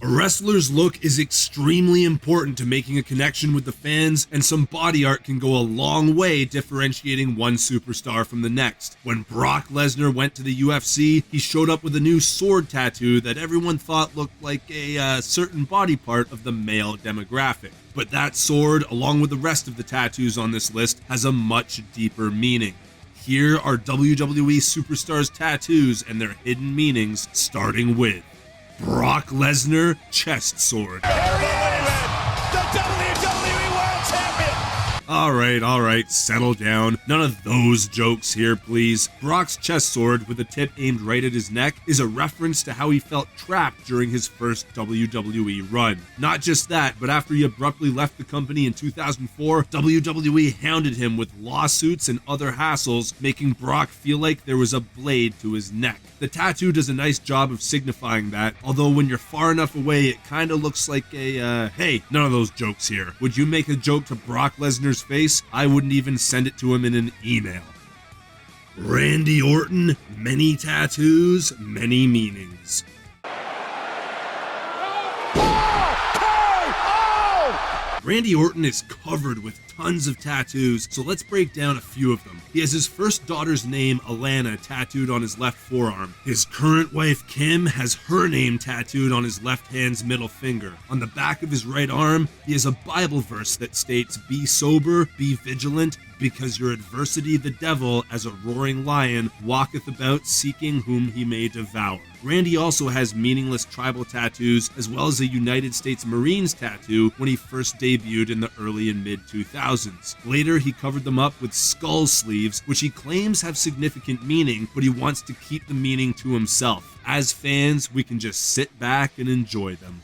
A wrestler's look is extremely important to making a connection with the fans, and some body art can go a long way differentiating one superstar from the next. When Brock Lesnar went to the UFC, he showed up with a new sword tattoo that everyone thought looked like a certain body part of the male demographic. But that sword, along with the rest of the tattoos on this list, has a much deeper meaning. Here are WWE Superstars tattoos and their hidden meanings, starting with Brock Lesnar chest sword. The WWE World Champion! Alright, settle down. None of those jokes here, please. Brock's chest sword, with the tip aimed right at his neck, is a reference to how he felt trapped during his first WWE run. Not just that, but after he abruptly left the company in 2004, WWE hounded him with lawsuits and other hassles, making Brock feel like there was a blade to his neck. The tattoo does a nice job of signifying that, although when you're far enough away, it kinda looks like a, hey, none of those jokes here. Would you make a joke to Brock Lesnar's face? I wouldn't even send it to him in an email. Randy Orton, many tattoos, many meanings. Randy Orton is covered with tons of tattoos, so let's break down a few of them. He has his first daughter's name, Alana, tattooed on his left forearm. His current wife, Kim, has her name tattooed on his left hand's middle finger. On the back of his right arm, he has a Bible verse that states, "Be sober, be vigilant, because your adversity the devil, as a roaring lion, walketh about seeking whom he may devour." Randy also has meaningless tribal tattoos, as well as a United States Marines tattoo when he first debuted in the early and mid-2000s. Later, he covered them up with skull sleeves, which he claims have significant meaning, but he wants to keep the meaning to himself. As fans, we can just sit back and enjoy them.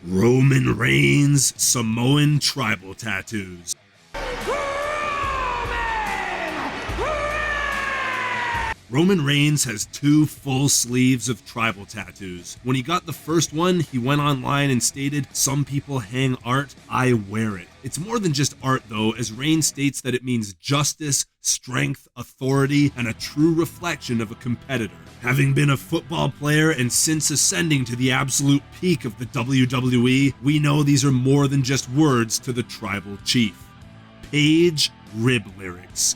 Roman Reigns Samoan tribal tattoos. Roman Reigns has 2 full sleeves of tribal tattoos. When he got the first one, he went online and stated, "Some people hang art, I wear it." It's more than just art though, as Reigns states that it means justice, strength, authority, and a true reflection of a competitor. Having been a football player and since ascending to the absolute peak of the WWE, we know these are more than just words to the tribal chief. Paige rib lyrics.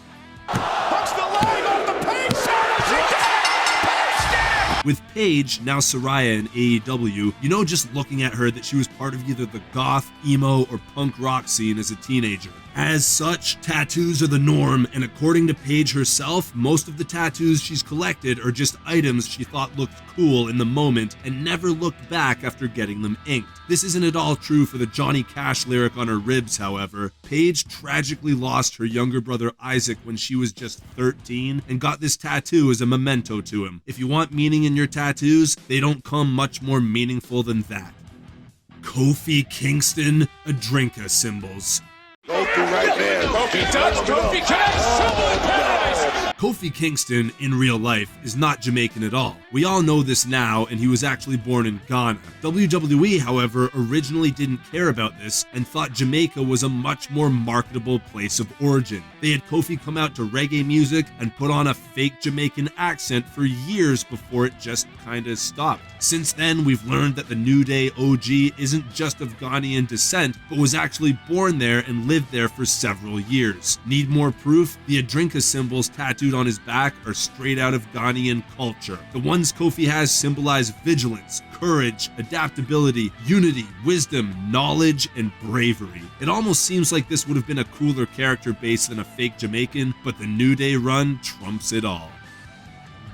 With Paige, now Saraya in AEW, you know just looking at her that she was part of either the goth, emo, or punk rock scene as a teenager. As such, tattoos are the norm, and according to Paige herself, most of the tattoos she's collected are just items she thought looked cool in the moment and never looked back after getting them inked. This isn't at all true for the Johnny Cash lyric on her ribs, however. Paige tragically lost her younger brother Isaac when she was just 13 and got this tattoo as a memento to him. If you want meaning in your tattoos, they don't come much more meaningful than that. Kofi Kingston Adrinka symbols. Kofi right there. Kofi touch. Kofi cash. Kofi Kingston, in real life, is not Jamaican at all. We all know this now, and he was actually born in Ghana. WWE, however, originally didn't care about this and thought Jamaica was a much more marketable place of origin. They had Kofi come out to reggae music and put on a fake Jamaican accent for years before it just kinda stopped. Since then, we've learned that the New Day OG isn't just of Ghanaian descent, but was actually born there and lived there for several years. Need more proof? The Adrinka symbols tattooed on his back are straight out of Ghanaian culture. The ones Kofi has symbolize vigilance, courage, adaptability, unity, wisdom, knowledge, and bravery. It almost seems like this would have been a cooler character base than a fake Jamaican, but the New Day run trumps it all.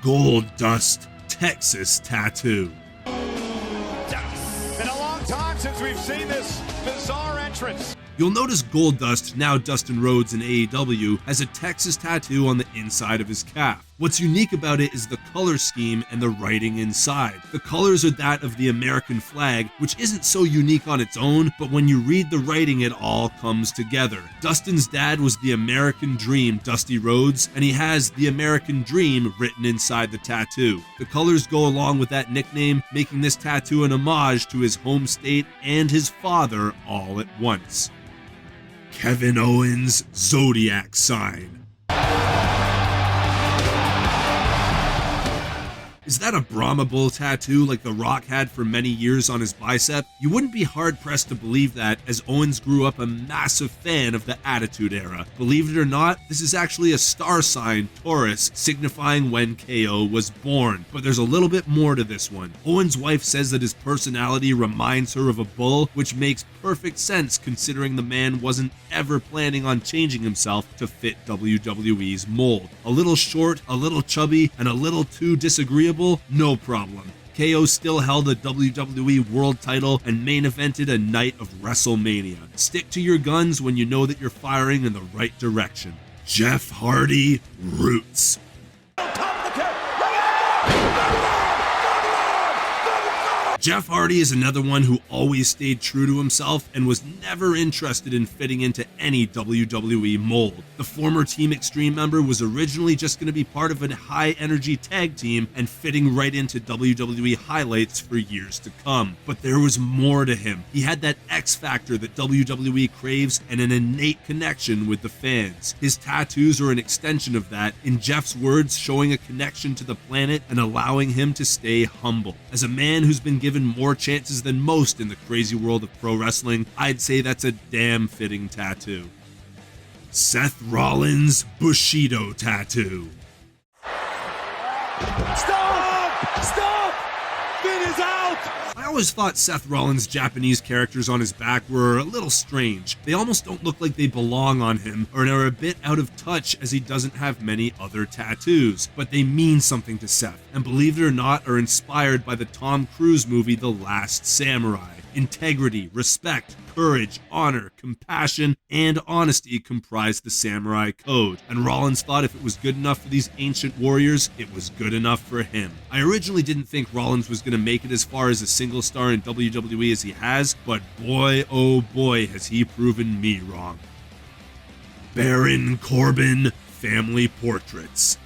Gold Dust Texas tattoo. Been a long time since we've seen this bizarre entrance. You'll notice Goldust, now Dustin Rhodes in AEW, has a Texas tattoo on the inside of his calf. What's unique about it is the color scheme and the writing inside. The colors are that of the American flag, which isn't so unique on its own, but when you read the writing, it all comes together. Dustin's dad was the American Dream, Dusty Rhodes, and he has the American Dream written inside the tattoo. The colors go along with that nickname, making this tattoo an homage to his home state and his father all at once. Kevin Owens' Zodiac sign. Is that a Brahma Bull tattoo like The Rock had for many years on his bicep? You wouldn't be hard-pressed to believe that, as Owens grew up a massive fan of the Attitude Era. Believe it or not, this is actually a star sign, Taurus, signifying when KO was born. But there's a little bit more to this one. Owens' wife says that his personality reminds her of a bull, which makes perfect sense considering the man wasn't ever planning on changing himself to fit WWE's mold. A little short, a little chubby, and a little too disagreeable? No problem. KO still held a WWE World title and main evented a night of WrestleMania. Stick to your guns when you know that you're firing in the right direction. Jeff Hardy roots. Jeff Hardy is another one who always stayed true to himself and was never interested in fitting into any WWE mold. The former Team Extreme member was originally just going to be part of a high-energy tag team and fitting right into WWE highlights for years to come. But there was more to him. He had that X factor that WWE craves and an innate connection with the fans. His tattoos are an extension of that, in Jeff's words, showing a connection to the planet and allowing him to stay humble. As a man who's been given more chances than most in the crazy world of pro wrestling, I'd say that's a damn fitting tattoo. Seth Rollins' Bushido tattoo. Stop! Stop! Finn is out! I always thought Seth Rollins' Japanese characters on his back were a little strange. They almost don't look like they belong on him, or are a bit out of touch as he doesn't have many other tattoos. But they mean something to Seth, and believe it or not, are inspired by the Tom Cruise movie The Last Samurai. Integrity, respect, courage, honor, compassion, and honesty comprise the samurai code, and Rollins thought if it was good enough for these ancient warriors, it was good enough for him. I originally didn't think Rollins was going to make it as far as a single star in WWE as he has, but boy oh boy has he proven me wrong. Baron Corbin Family Portraits.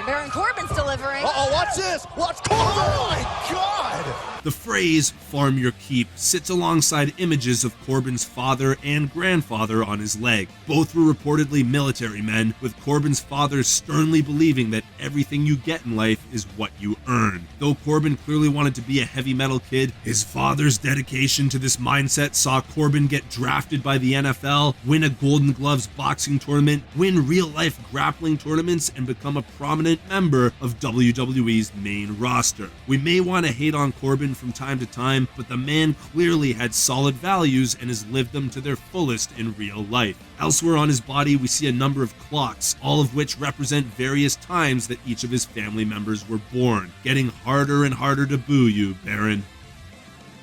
Baron Corbin's delivering. Uh-oh, watch this! Watch Corbin! Oh my God! The phrase, farm your keep, sits alongside images of Corbin's father and grandfather on his leg. Both were reportedly military men, with Corbin's father sternly believing that everything you get in life is what you earn. Though Corbin clearly wanted to be a heavy metal kid, his father's dedication to this mindset saw Corbin get drafted by the NFL, win a Golden Gloves boxing tournament, win real-life grappling tournaments, and become a prominent member of WWE's main roster. We may want to hate on Corbin from time to time, but the man clearly had solid values and has lived them to their fullest in real life. Elsewhere on his body, we see a number of clocks, all of which represent various times that each of his family members were born. Getting harder and harder to boo you, Baron.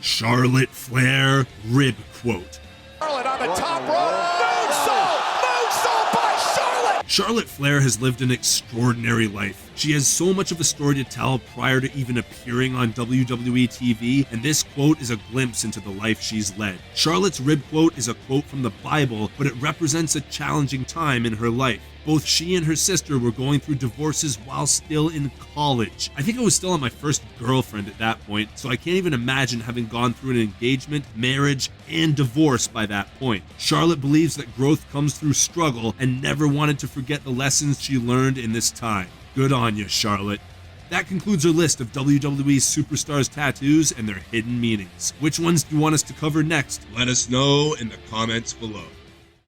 Charlotte Flair rib quote. Charlotte on the top rope! Moonsault! Moonsault by Charlotte! Charlotte Flair has lived an extraordinary life. She has so much of a story to tell prior to even appearing on WWE TV, and this quote is a glimpse into the life she's led. Charlotte's rib quote is a quote from the Bible, but it represents a challenging time in her life. Both she and her sister were going through divorces while still in college. I think I was still on my first girlfriend at that point, so I can't even imagine having gone through an engagement, marriage, and divorce by that point. Charlotte believes that growth comes through struggle and never wanted to forget the lessons she learned in this time. Good on you, Charlotte. That concludes our list of WWE Superstars tattoos and their hidden meanings. Which ones do you want us to cover next? Let us know in the comments below.